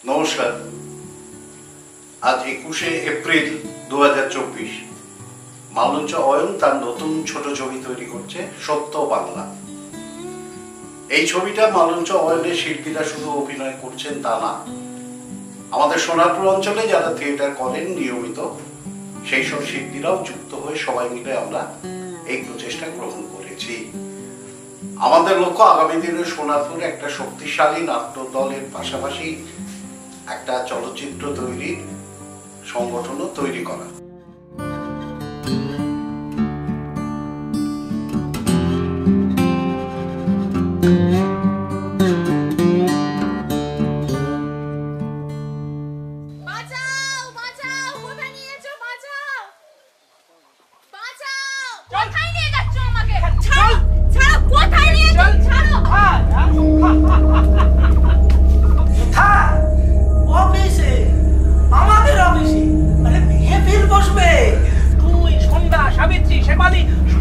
নমস্কার। আজ 21শে এপ্রিল 2024। মালঞ্চ অয়ন তার নতুন ছোট ছবি তৈরি করছে, সত্য বাংলা। এই ছবিটা মালঞ্চ অয়নের শিল্পীরা শুধু অভিনয় করছেন তা না, আমাদের সোনারপুর অঞ্চলে যারা থিয়েটার করেন নিয়মিত সেই সব শিল্পীরাও যুক্ত হয়ে সবাই মিলে আমরা এই প্রচেষ্টা গ্রহণ করেছি। আমাদের লক্ষ্য আগামী দিনে সোনারপুর একটা শক্তিশালী নাট্য দলের পাশাপাশি একটা চলচ্চিত্র তৈরির সংগঠনও তৈরি করা।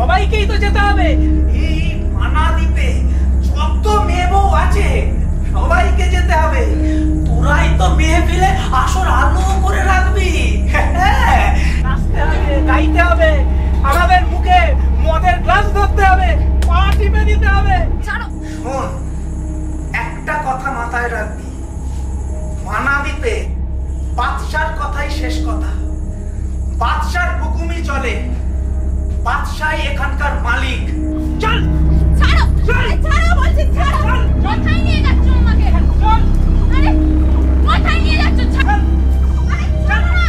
সবাইকেই তো যেতে হবে। এই মানাদ্বীপে যত মেয়ে বউ আছে সবাইকে যেতে হবে। তোরাই তো মেহফিলে আসর আলো করে রাখবি। নাচতে হবে, গাইতে হবে, আমাদের মুখে মদের গ্লাস ধরতে হবে, পা টিপে দিতে হবে। শোন, একটা কথা মাথায় রাখবি, মানাদ্বীপে বাদশার কথাই শেষ কথা। বাদশার হুকুমই চলে, বাদশাই এখানকার মালিক। চল ছাড়ো, ছাড়ো বলছি, ছাড়ো। কোথায় নিয়ে যাচ্ছ আমাকে? চল। আরে কোথায় নিয়ে যাচ্ছ? ছাড়ো। আরে ছাড়ো না।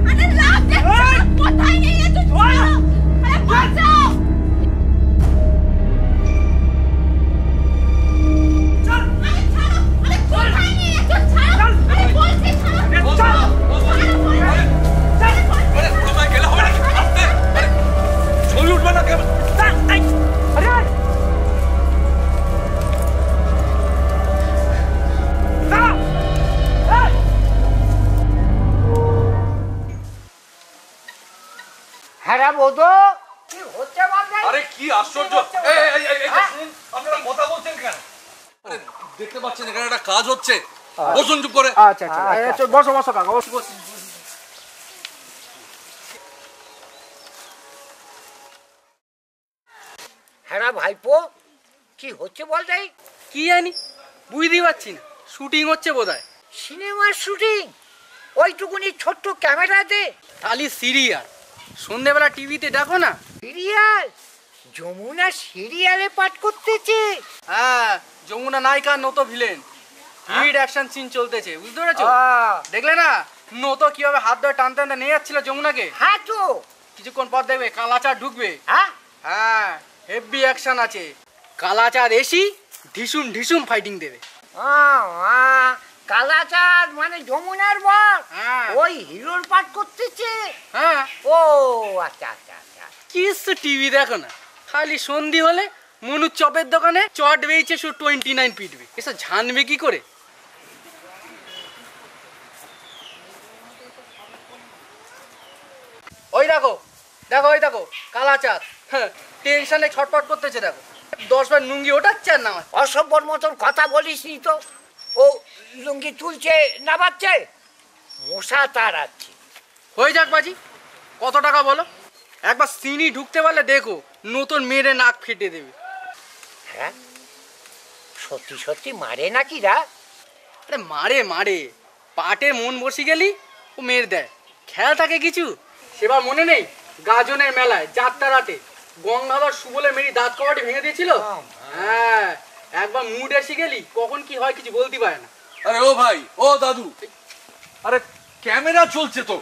আরে লাভ দেখছো? কোথায় নিয়ে যাচ্ছ? ছাড়ো। আরে বাঁচাও। চল। আরে ছাড়ো। আরে কোথায় নিয়ে যাচ্ছ? ছাড়ো। আরে বলছি ছাড়ো। চল। আরে কি আশ্চর্য! শুনুন, আপনারা কথা বলছেন কেন? আরে দেখতে পাচ্ছেন এখানে একটা কাজ হচ্ছে। বসুন চুপ করে। আচ্ছা আচ্ছা, বসো বসো কাকা, বসো। হ্যাঁ ভাইপো, কি হচ্ছে বল যাই? কি জানি, বুঝতেই পারছি না। শুটিং হচ্ছে বোধহয়। সিনেমার শুটিং? ওইটুকুনি ছোট্ট ক্যামেরাতে? তাহলে সিরিয়াল সন্ধ্যেবেলা টিভিতে দেখো না। সিরিয়াল? যমুনা সিরিয়ালে পাঠ করতেছে? হ্যাঁ, যমুনা নায়িকা, নত ভিলেন, লিড অ্যাকশন সিন চলতেছে, বুঝতে পেরেছো? দেখলে না নত কিভাবে হাত ধরে টানতে টানতে নিয়ে যাচ্ছিল যমুনাকে? হ্যাঁ তো। কিছুক্ষণ পর দেখবে কালাচাঁদ ঢুকবে। হ্যাঁ হ্যাঁ, হেভি অ্যাকশন আছে। কালাচাঁদ এসি ঢিসুম ঢিসুম ফাইটিং দেবে। কালাচাঁদ মানে যমুনার বর? হ্যাঁ। ওই হিরোর পাঠ করতেছে? হ্যাঁ। ও আচ্ছা আচ্ছা আচ্ছা। কিছু টিভি দেখো না, খালি সন্ধি হলে মনু চপের দোকানে চট বেয়েছে শুধু 29 পিটবে। এসব জানবে কি করে? ওই দেখো দেখো, ওই দেখো কালাচাঁদ, হ্যাঁ, টেনশনে ছটপট করতেছে। দেখো 10 বার লুঙ্গি ওঠাচ্ছে আর নামাচ্ছে। অসভ্যর মতন কথা বলিস নি তো। ও লুঙ্গি তুলছে নামাচ্ছে, মশা তাড়াচ্ছে। হয়ে যাক বাজি, কত টাকা বলো? একবার সিনি ঢুকতে পারলে দেখো নতুন মেরে নাক ফেটে দেবে। হ্যাঁ, সত্যি সত্যি মারে নাকি রা? আরে মারে মারে, পাটে মন বসে গেলি ও মেরে দেয়। খেয়াল থাকে কিছু? সেবার মনে নেই গাজনের মেলায় যাত্রা রাতে গঙ্গাধর সুবলে মেরি দাঁত কবাটি ভেঙে দিয়েছিল? হ্যাঁ, একবার মুড এসে গেলি কখন কি হয় কিছু বলতে পারে না। আরে ও ভাই, ও দাদু, আরে ক্যামেরা চলছে তো।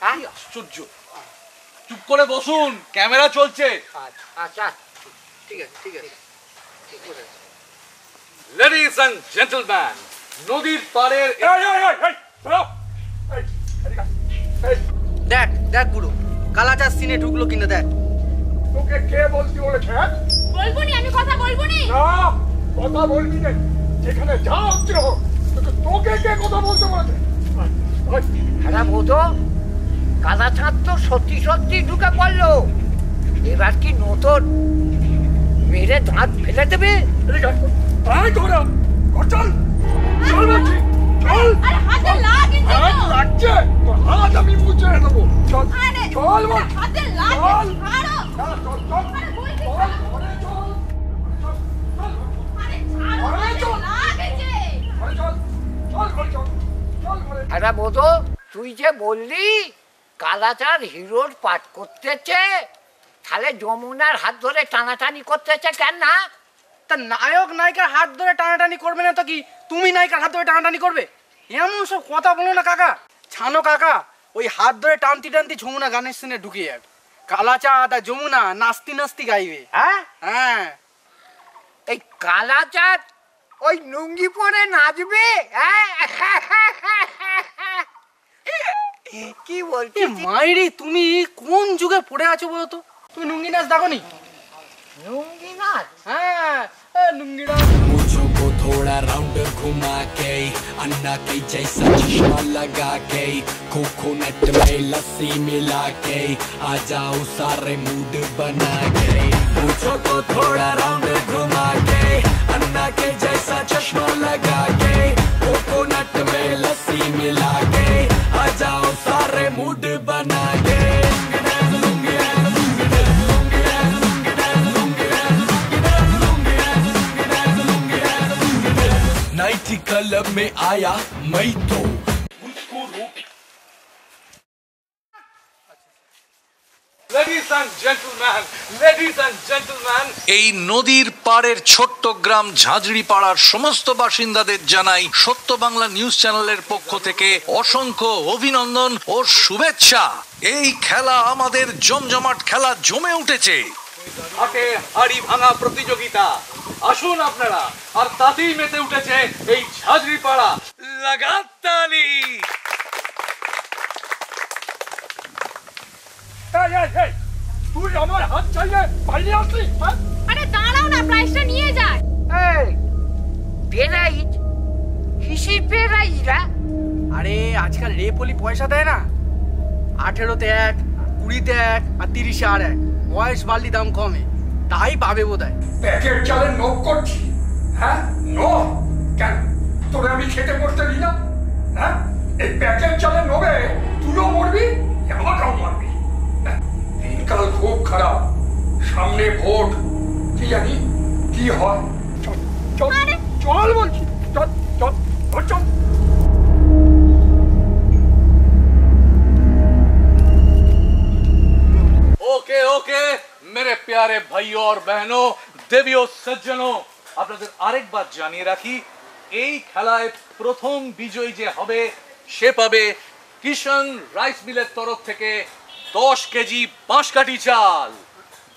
কি আশ্চর্য! চুপ করে বসুন, ক্যামেরা চলছে। আচ্ছা ঠিক আছে ঠিক আছে। লেডিজ এন্ড জেন্টলম্যান, নদীর পাড়ের দেখ দেখ বুড়ো, কালাচাঁদ সিনে ঢুকলো কিনা দেখ। তোকে কে বলতে বলেছে? বলবো নি, আমি কথা বলবো নি। না, কথা বলবি না। যেখানে যা হচ্ছে হোক, তোকে কে কথা বলতে বলেছে? হ্যাঁ বোধ, কালাচাঁদ তো সত্যি সত্যি ঢুকে পড়লো। এবার কি নতুন মেরে দাঁত ফেলে দেবে? চল চল বলছি, চল। আরে বোধো, তুই যে বললি কালাচাঁদ হিরোর পাঠ করতেছে, তাহলে যমুনার হাত ধরে টানাটানি করতেছে কেন না? তা নায়ক নায়িকার হাত ধরে টানাটানি করবে না তো কি তুমি নায়িকার হাত ধরে টানাটানি করবে? এমন সব কথা বলো না কাকা। ছানো কাকা, ওই হাত ধরে টানতি টানতি যমুনা গানের সিনে ঢুকিয়ে যাবে। কালাচাঁদ আর যমুনা নাস্তি নাস্তি গাইবে। হ্যাঁ হ্যাঁ, এই কালাচাঁদ ওই লুঙ্গি পরে নাচবে? কি বলছিস? মাইরি তুমি কোন যুগে পড়ে আছো বলো তো? তুমি লুঙ্গি নাচ দেখো নি? লুঙ্গি নাচ? হ্যাঁ, লুঙ্গি নাচ। मुझो को थोड़ा राउंड घुमा के अन्ना के जैसा चश्मा लगा के कोकोनट में लस्सी मिला के आ जाओ सारे मूड बना के मुझो को थोड़ा राउंड घुमा के अन्ना के जैसा चश्मा लगा के कोकोनट में लस्सी मिला के आ जाओ सारे मूड बना के नाइटी क्लब में आया मैं तो এই নদীর পাড়ের ছোট্ট গ্রাম ঝাঁঝরি পাড়ার সমস্ত বাসিন্দাদের জানাই সত্য বাংলা নিউজ চ্যানেলের পক্ষ থেকে অসংখ্য অভিনন্দন ও শুভেচ্ছা। এই খেলা আমাদের জমজমাট খেলা জমে উঠেছে। হাটে হাড়ি ভাঙা প্রতিযোগিতা, আসুন আপনারা। আর তাতেই মেতে উঠেছে এই ঝাঁঝরি পাড়া। লাগাতালি। তুই আমার হাত চাইলে পালিয়ে আসলি? আরে দাঁড়াও না, প্রাইসটা নিয়ে যায়। এই প্রাইজ? হিসি প্রাইজরা? আরে আজকাল রেপলি পয়সা দেয় না? 18তে 1, 20তে 1 আর 30-এ আর 1। বয়স বাড়লি দাম কমে, তাই পাবে বোধ হয়। প্যাকেট চালে নক করছি? হ্যাঁ, নো কেন? তোরে আমি খেতে করতে দিই না? হ্যাঁ, এই প্যাকেট চালে নবে তুইও মরবি, আমাকেও মারবি। দিনকাল খুব খারাপ, সামনে ভোট, কি জানি কি হয়। চল চল চল বলছি, চল চল চল। ওকে ওকে मेरे प्यारे भाइयों और बहनों, देवियों सज्जनों, আপনাদের আরেকবার জানিয়ে রাখি, এই খেলায় প্রথম বিজয়ী যে হবে সে পাবে কিষান রাইস মিলের তরফ থেকে 10 কেজি বাঁশকাঠি চাল।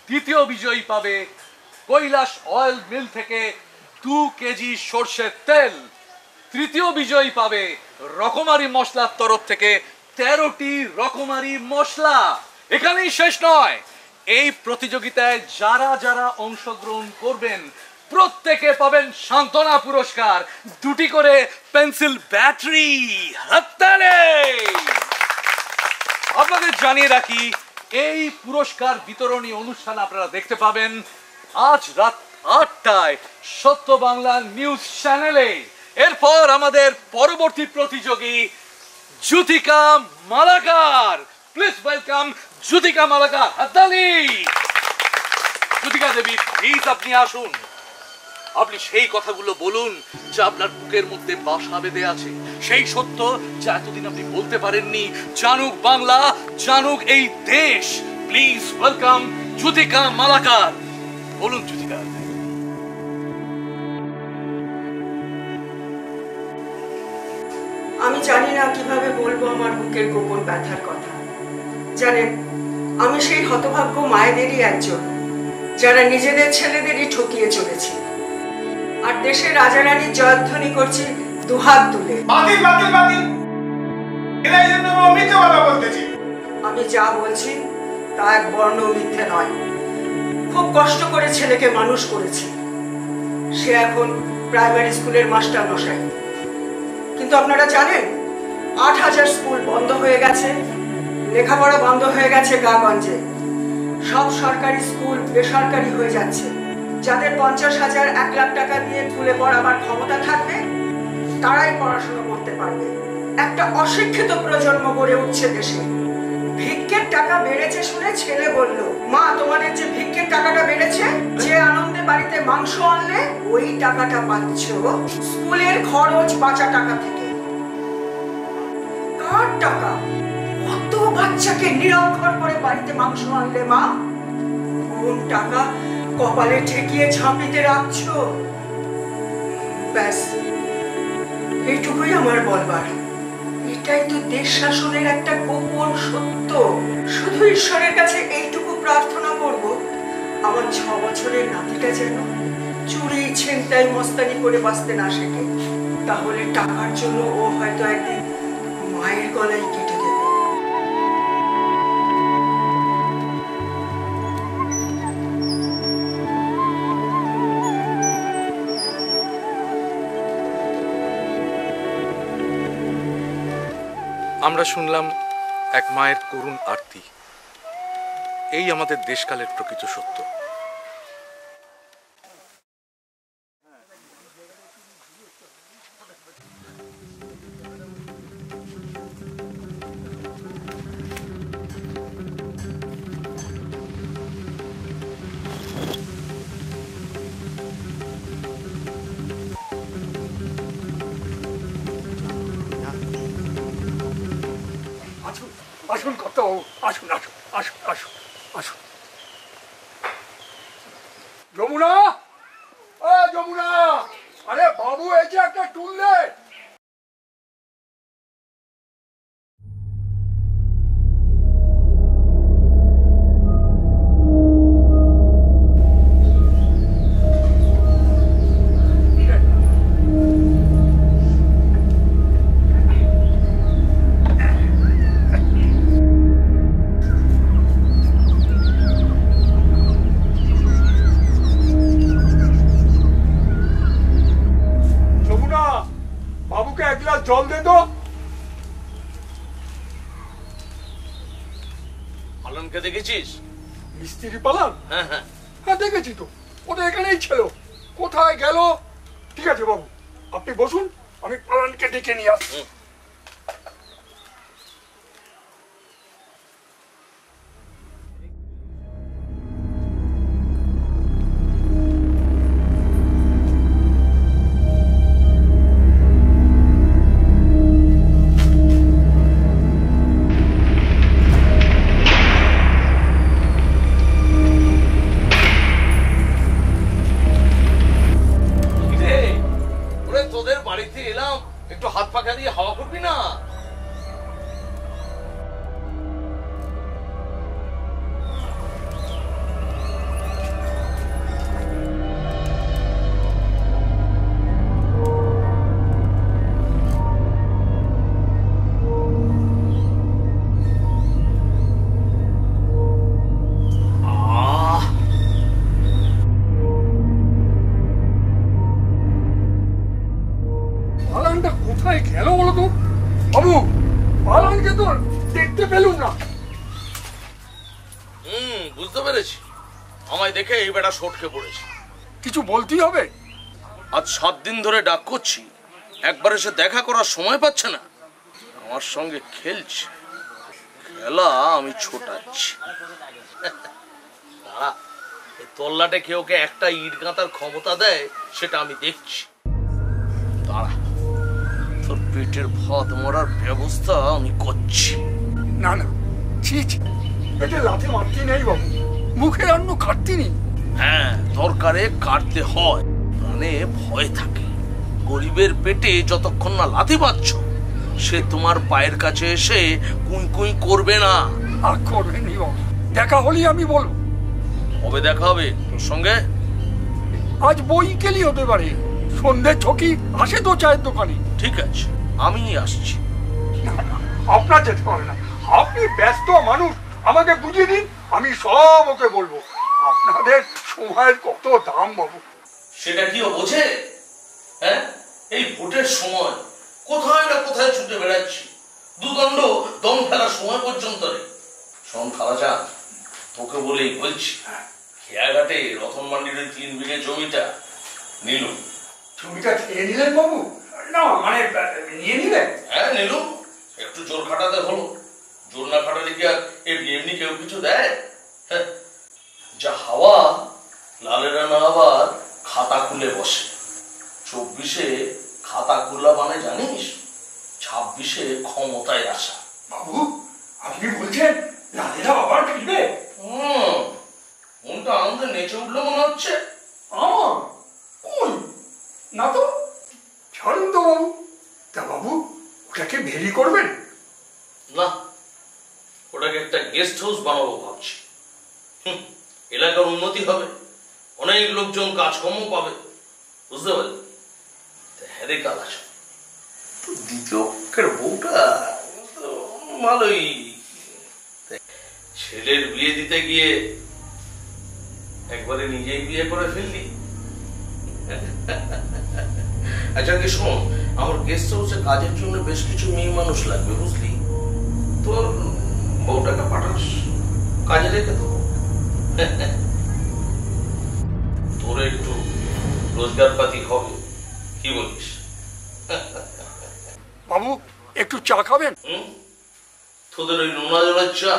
দ্বিতীয় বিজয়ী পাবে কৈলাস অয়েল মিল থেকে 2 কেজি সরষের তেল। তৃতীয় বিজয়ী পাবে রকমারি মশলার তরফ থেকে 13টি রকমারি মশলা। এখানেই শেষ নয়, এই প্রতিযোগিতায় যারা যারা অংশগ্রহণ করবেন প্রত্যেকে পাবেন সান্ত্বনা পুরস্কার, 2টি করে পেন্সিল ব্যাটারি। হাততালি। আপনাদের জানিয়ে রাখি, এই পুরস্কার বিতরণী অনুষ্ঠান আপনারা দেখতে পাবেন আজ রাত 8টায় সত্য বাংলা নিউজ চ্যানেলে। এরপর আমাদের পরবর্তী প্রতিযোগী জ্যোতিকা মালাকার। Please welcome Jyotika Malakar. হাততালি। জ্যোতিকা দেবী, প্লিজ আপনি আসুন। আপনি সেই কথাগুলো বলুন যা আপনার বুকের মধ্যে বাসা বেঁধে আছে, সেই সত্য যা এতদিন আপনি বলতে পারেননি। জানুক বাংলা, জানুক এই দেশ। Please welcome Jyotika Malakar. বলুন জ্যোতিকা। আমি জানি না কিভাবে বলবো আমার বুকের গোপন ব্যথার কথা। জানেন, আমি সেই হতভাগ্য মায়েদেরই একজন যারা নিজেদের ছেলেদেরই ঠকিয়ে চলেছে, আর দেশের রাজা রানীর জয়ধ্বনি করছি দুহাত তুলে। বাতিল বাতিল বাতিল। এরাই জন্য মিথ্যে কথা বলতেছি। আমি যা বলছি তা এক বর্ণ মিথ্যে নয়। খুব কষ্ট করে ছেলেকে মানুষ করেছি, সে এখন প্রাইমারি স্কুলের মাস্টার মশাই। কিন্তু আপনারা জানেন 8000 স্কুল বন্ধ হয়ে গেছে, লেখাপড়া বন্ধ হয়ে গেছে গঞ্জে। সব সরকারি স্কুল বেসরকারি হয়ে যাচ্ছে। যাদের 50,000 1 লাখ টাকা দিয়ে স্কুলে পড়াবার ক্ষমতা থাকবে তারাই পড়াশোনা করতে পারবে। একটা অশিক্ষিত প্রজন্ম গড়ে উঠছে দেশে। ভিক্ষের টাকা বেড়েছে শুনে ছেলে বলল, মা তোমাদের যে ভিক্ষের টাকাটা বেড়েছে, যে আনন্দে বাড়িতে মাংস আনলে ওই টাকাটা পাচ্ছ স্কুলের খরচ বাঁচা টাকা থেকে। কার টাকা? কত বাচ্চাকে নিরক্ষর করে বাড়িতে মাংস আনলে মা? কোন টাকা কপালে ঠেকিয়ে ঝাঁপিতে রাখছো? ব্যাস, এইটুকুই আমার বলবার। এটাই তো দেশ শাসনের একটা গোপন সত্য। শুধু ঈশ্বরের কাছে এইটুকু প্রার্থনা করব, আমার 6 বছরের নাতিটা যেন চুরি ছিনতাই মস্তানি করে বাঁচতে না শেখে। তাহলে টাকার জন্য ও হয়তো একদিন মায়ের গলায় কেটে দেবে। আমরা শুনলাম এক মায়ের করুণ আরতি। এই আমাদের দেশকালের প্রকৃত সত্য। আসুন কত, আসুন আসুন আসুন আসুন আসুন। যমুনা, যমুনা, আরে বাবু এসে একটা টুল দে। জল দে তো। পালনকে দেখেছিস? মিস্ত্রি পালন? হ্যাঁ হ্যাঁ হ্যাঁ দেখেছি তো, ওটা এখানেই ছিল। কোথায় গেল? ঠিক আছে বাবু, আপনি বসুন, আমি পালনকে ডেকে নিয়ে আসছি। কোথায় গেল বলো তো বাবু? পালনকে তো দেখতে পেলুম না। বুঝতে পেরেছি, আমায় দেখে এই বেটা সটকে পড়েছে। কিছু বলতেই হবে। আজ 7 দিন ধরে ডাক করছি, একবার এসে দেখা করার সময় পাচ্ছে না। আমার সঙ্গে খেলছে, খেলা আমি ছোটাচ্ছি। দাঁড়া, এই তল্লাটে কেউ কে একটা ইট গাঁথার ক্ষমতা দেয় সেটা আমি দেখছি। দাঁড়া, তোর পেটের ভাত মরার ব্যবস্থা আমি করছি। না না, ছি ছি, পেটে লাথি মারতে নেই বাবু, মুখের অন্ন কাটতে নেই। হ্যাঁ, দরকারে কাটতে হয়, প্রাণে ভয় থাকে। গরিবের পেটে যতক্ষণ না লাথি পাচ্ছ, সে তোমার পায়ের কাছে এসে কুই কুই করবে না। আর করবে নি বাবু, দেখা হলেই আমি বলবো। কবে দেখা হবে তোর সঙ্গে? আজ বইকেলই হতে পারে, সন্ধ্যে ছকি আসে তো চায়ের দোকানে। ঠিক আছে, আমি আসছি। আপনার যেতে পারে না, আপনি ব্যস্ত মানুষ, আমাকে বুঝিয়ে দিন, আমি সব ওকে বলবো। আপনাদের সময়ের কত দাম বাবু। সেটা কি ও বোঝে? হ্যাঁ, এই ভোটের সময় কোথায় না কোথায় ছুটে বেড়াচ্ছি, দুদণ্ড দম ফেলার সময় পর্যন্ত রে। শোন খালাচা, তোকে বলেই বলছি, খেয়াঘাটে রতন মান্ডির 3 বিঘে জমিটা নিলুম। জমিটা খেয়ে নিলেন বাবু? না মানে নিয়ে নিলেন? হ্যাঁ নিলুম, একটু জোর খাটাতে হলো। জোর না খাটালে কি আর এমনি কেউ কিছু দেয়? যা হাওয়া, লালেরা না আবার খাতা খুলে বসে। 24-এ খাতা খোলা মানে জানিস, পুলিশে ক্ষমতায় আসা। বাবু আপনি বলছেন লাদেরা আবার ফিরবে? মনটা আনন্দে নেচে উঠলো মনে হচ্ছে। আমার কোন না তো, ছাড়ুন তো বাবু। তা বাবু ওটাকে ভেরি করবেন না, ওটাকে একটা গেস্ট হাউস বানাবো ভাবছি। এলাকার উন্নতি হবে, অনেক লোকজন কাজকর্ম পাবে, বুঝতে পারলি? হ্যাঁ রে কালাচা, দ্বিতীয় পক্ষের বউটা ভালোই। ছেলের বিয়ে দিতে গিয়ে একবারে নিজেই বিয়ে করে ফেললি। আচ্ছা কি শোন, আমার গেস্ট হাউসে কাজের জন্য বেশ কিছু মেয়ে মানুষ লাগবে, বুঝলি? তোর বউটাকে পাঠাস, কাজে রেখে দেবো। তোর একটু রোজগার পাতি হবে, কি বলিস? বাবু একটু চা খাবেন? তোদের ওই নোনা জলের চা?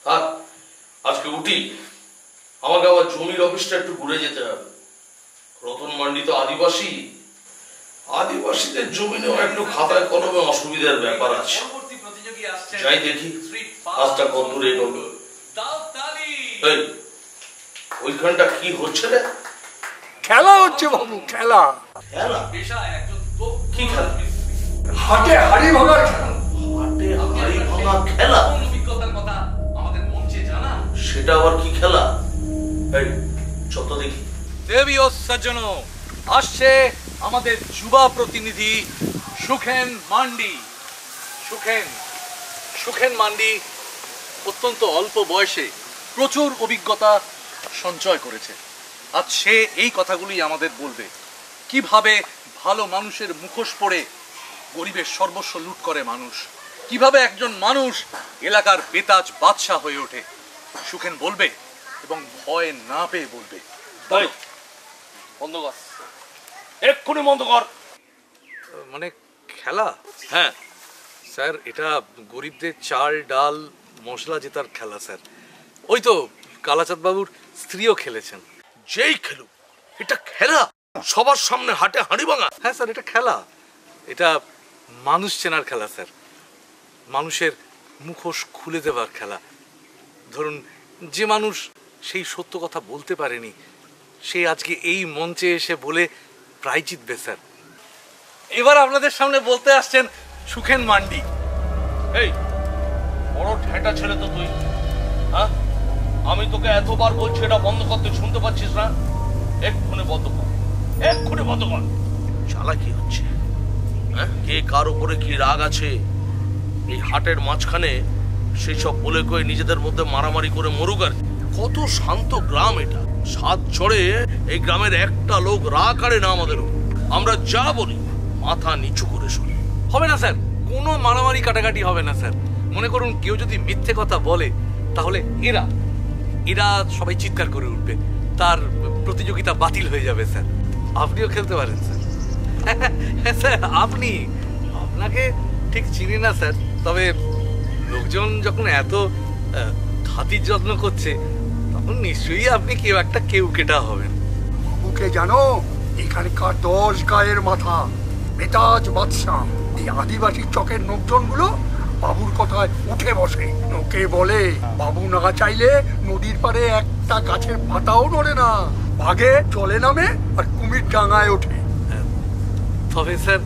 থাক, আজকে উঠি, আমাকে আবার জমির অফিসটা একটু ঘুরে যেতে হবে। রতন মান্ডি তো আদিবাসী, আদিবাসীদের জমি নেওয়া একটু খাতায় কলমে অসুবিধার ব্যাপার আছে। যাই দেখি কাজটা কত দূরে এগোলো। ওইখানটা কি হচ্ছে রে? খেলা হচ্ছে বাবু, খেলা। খেলা? কি খেলা? হাটে হাড়ি ভাঙার খেলা। হাটে হাড়ি ভাঙা খেলা? সেটা আবার কি খেলা? এই চত দেখি। দেবী ও সজ্জনও, আসছে আমাদের যুবা প্রতিনিধি সুখেন মান্ডি। সুখেন মান্ডি অত্যন্ত অল্প বয়সে প্রচুর অভিজ্ঞতা সঞ্চয় করেছে। আজ সে এই কথাগুলি আমাদের বলবে, কিভাবে ভালো মানুষের মুখোশ পরে গরিবের সর্বস্ব লুট করে মানুষ, কিভাবে একজন মানুষ এলাকার বেতাজ বাদশা হয়ে ওঠে। সুখেন বলবে এবং ভয় না পেয়ে বলবে। বন্ধ কর, এক্ষুনি বন্ধ কর। মানে খেলা? হ্যাঁ স্যার, এটা গরিবদের চাল ডাল মশলা জেতার খেলা স্যার। ওই তো কালাচাঁদ বাবুর স্ত্রীও খেলেছেন। যেই খেলুক, এটা খেলা? সবার সামনে হাটে হাঁড়ি ভাঙা? হ্যাঁ স্যার, এটা খেলা। এটা মানুষ চেনার খেলা স্যার, মানুষের মুখোশ খুলে দেওয়ার খেলা। ধরুন, যে মানুষ সেই সত্য কথা বলতে পারেনি, সে আজকে এই মঞ্চে এসে বলে প্রাইজ জিতবে স্যার। এবার আপনাদের সামনে বলতে আসছেন সুখেন মান্ডি। এই বড় ঠেটা ছেলে তো তুই, হ্যাঁ? আমি তোকে এতবার বলছি এটা বন্ধ করতে, শুনতে পাচ্ছিস না? এক্ষুনি বন্ধ কর, এক্ষুনি বন্ধ কর। চালাকি হচ্ছে, হ্যাঁ? কে কার উপরে কি রাগ আছে এই হাটের মাঝখানে সেই সব বলে কয়ে নিজেদের মধ্যে মারামারি করে মরুক। আর কত শান্ত গ্রাম এটা, সাত চড়ে এই গ্রামের একটা লোক রাগ কাড়ে না আমাদের। আমরা যা বলি মাথা নিচু করে শুনি। হবে না স্যার, কোনো মারামারি কাটাকাটি হবে না স্যার। মনে করুন কেউ যদি মিথ্যে কথা বলে, তাহলে এরা সবাই চিৎকার করে উঠবে, তার প্রতিযোগিতা বাতিল হয়ে যাবে স্যার। আপনিও খেলতে পারেন স্যার। স্যার আপনাকে ঠিক চিনি না স্যার, তবে লোকজন যখন এত খাতির যত্ন করছে, তখন নিশ্চয়ই আপনি কেউ কেটা হবেন। বাবুকে জানো, এখানকার 10 গায়ের মাথা বেতাজ বাদশাহ। এই আদিবাসী চকের লোকজনগুলো বাবুর কথায় উঠে বসে। লোকে বলে বাবু না চাইলে নদীর পাড়ে একটা গাছের পাতাও নড়ে না, ভাগে চলে নামে আর কুমির ডাঙায় ওঠে। তবে স্যার,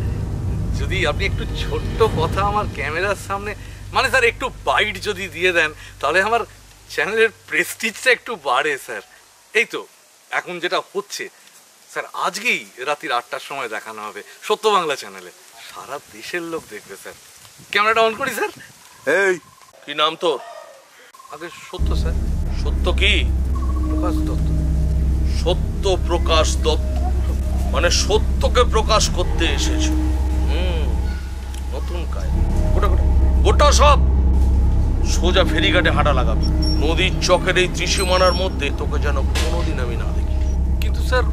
যদি আপনি একটু ছোট্ট কথা আমার ক্যামেরার সামনে, মানে স্যার একটু বাইট যদি দিয়ে দেন, তাহলে আমার চ্যানেলের প্রেস্টিজটা একটু বাড়ে স্যার। এই তো এখন যেটা হচ্ছে স্যার, আজকেই রাত্রির 8টার সময় দেখানো হবে সত্য বাংলা চ্যানেলে। সারা দেশের লোক দেখবে স্যার। ক্যামেরাটা অন করি স্যার। এই কি নাম তোর? আগে সত্য স্যার। সত্য কি? প্রকাশ দত্ত। সত্য প্রকাশ দত্ত, মানে সত্যকে প্রকাশ করতে এসেছো। নতুন কাজ। গোটা সব সোজা ফেরিঘাটে হাঁটা লাগাবে। নদীর চকের এই ত্রিসীমানার মধ্যে তোকে যেন কোনোদিন আমি না দেখি। কিন্তু স্যার,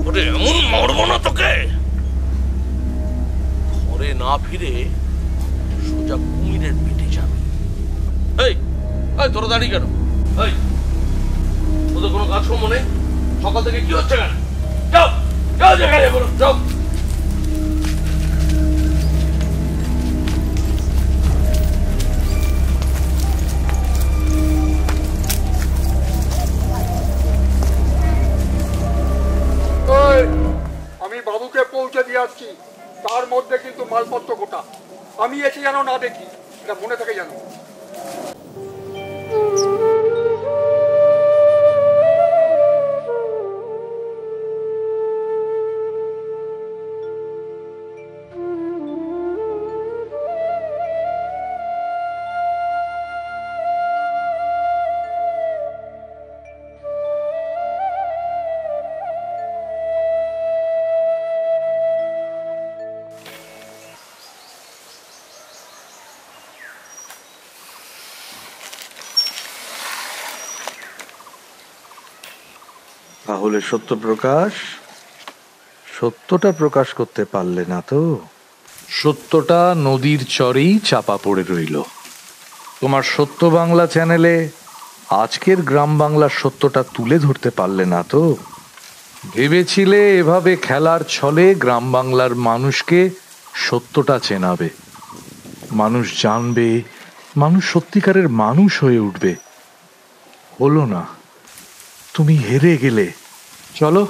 ওরে এমন মরবো না তোকে, ঘরে না ফিরে সোজা কুমিরের পেটে যাবে। এই তোরা দাঁড়িয়ে কেন? এই তোদের কোনো কাজকর্ম নেই? সকাল থেকে কি হচ্ছে কেন? যাও যাও, জায়গায় যাও। আসছি তার মধ্যে কিন্তু মালপত্র গোটা। আমি এসে যেন না দেখি, এটা মনে থাকে যেন। তাহলে সত্যটা প্রকাশ করতে পারলে না তো? সত্যটা নদীর চরেই চাপা পড়ে রইল। তোমার সত্য বাংলা চ্যানেলে আজকের গ্রাম বাংলার সত্যটা তুলে ধরতে পারলে না তো? ভেবেছিলে এভাবে খেলার ছলে গ্রাম বাংলার মানুষকে সত্যটা চেনাবে, মানুষ জানবে, মানুষ সত্যিকারের মানুষ হয়ে উঠবে। হলো না, তুমি হেরে গেলে। চলো।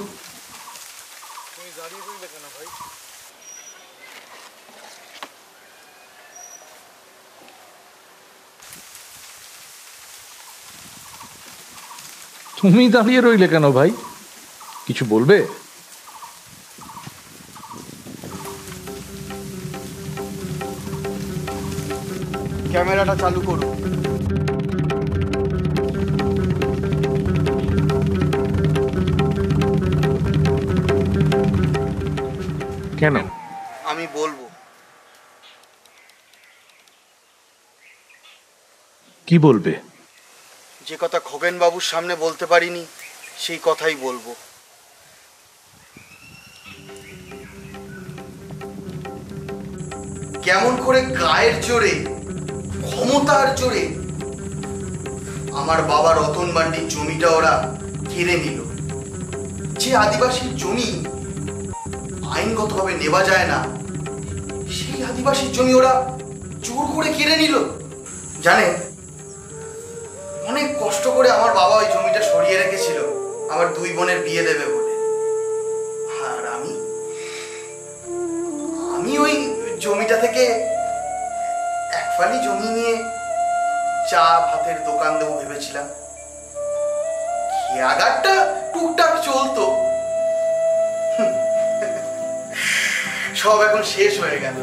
তুমি দাঁড়িয়ে রইলে কেন ভাই? কিছু বলবে? ক্যামেরাটা চালু করো। কেন? আমি বলবো। কি বলবে? যে কথা খগেন বাবুর সামনে বলতে পারিনি সেই কথাই বলবো। কেমন করে গায়ের জোরে, ক্ষমতার জোরে আমার বাবা রতন বান্ডির জমিটা ওরা কেড়ে নিল। যে আদিবাসীর জমি আইনগতভাবে নেওয়া যায় না, সেই আদিবাসীর জমি ওরা জোর করে কেড়ে নিল। জানে, অনেক কষ্ট করে আমার বাবা ওই জমিটা সরিয়ে রেখেছিল আমার দুই বোনের বিয়ে দেবে বলে। আর আমি ওই জমিটা থেকে এক ফালি জমি নিয়ে চা ভাতের দোকান দেবো ভেবেছিলাম। খেয়াঘাটটা টুকটাক চলতো, সব এখন শেষ হয়ে গেল।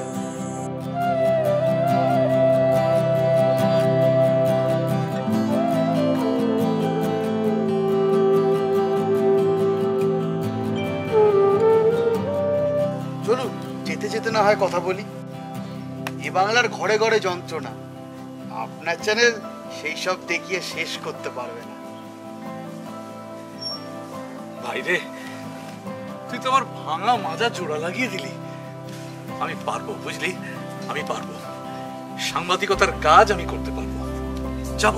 চলুন যেতে যেতে না হয় কথা বলি। এ বাংলার ঘরে ঘরে যন্ত্রণা, আপনার চ্যানেল সেই সব দেখিয়ে শেষ করতে পারবে না। ভাইরে, তুই তো আমার ভাঙা মাজা জোড়া লাগিয়ে দিলি। আমি পারবো, বুঝলি? আমি পারবো। সাংবাদিকতার কাজ আমি করতে পারবো। যাব,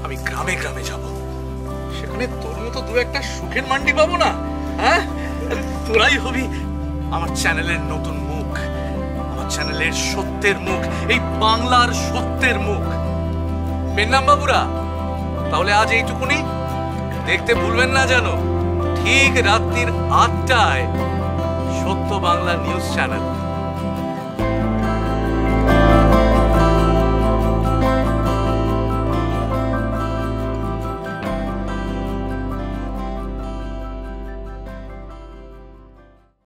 আমি গ্রামে গ্রামে যাব। সেখানে তোর মতো দু একটা সুখের মান্ডি পাবো না? হ্যাঁ, তোরাই হবি আমার চ্যানেলের নতুন মুখ, আমার চ্যানেলের সত্যের মুখ, এই বাংলার সত্যের মুখ। পেন্নাম বাবুরা, তাহলে আজ এইটুকুনি। দেখতে ভুলবেন না যেন ঠিক রাত্রির ৮টায় সত্য বাংলা নিউজ চ্যানেল।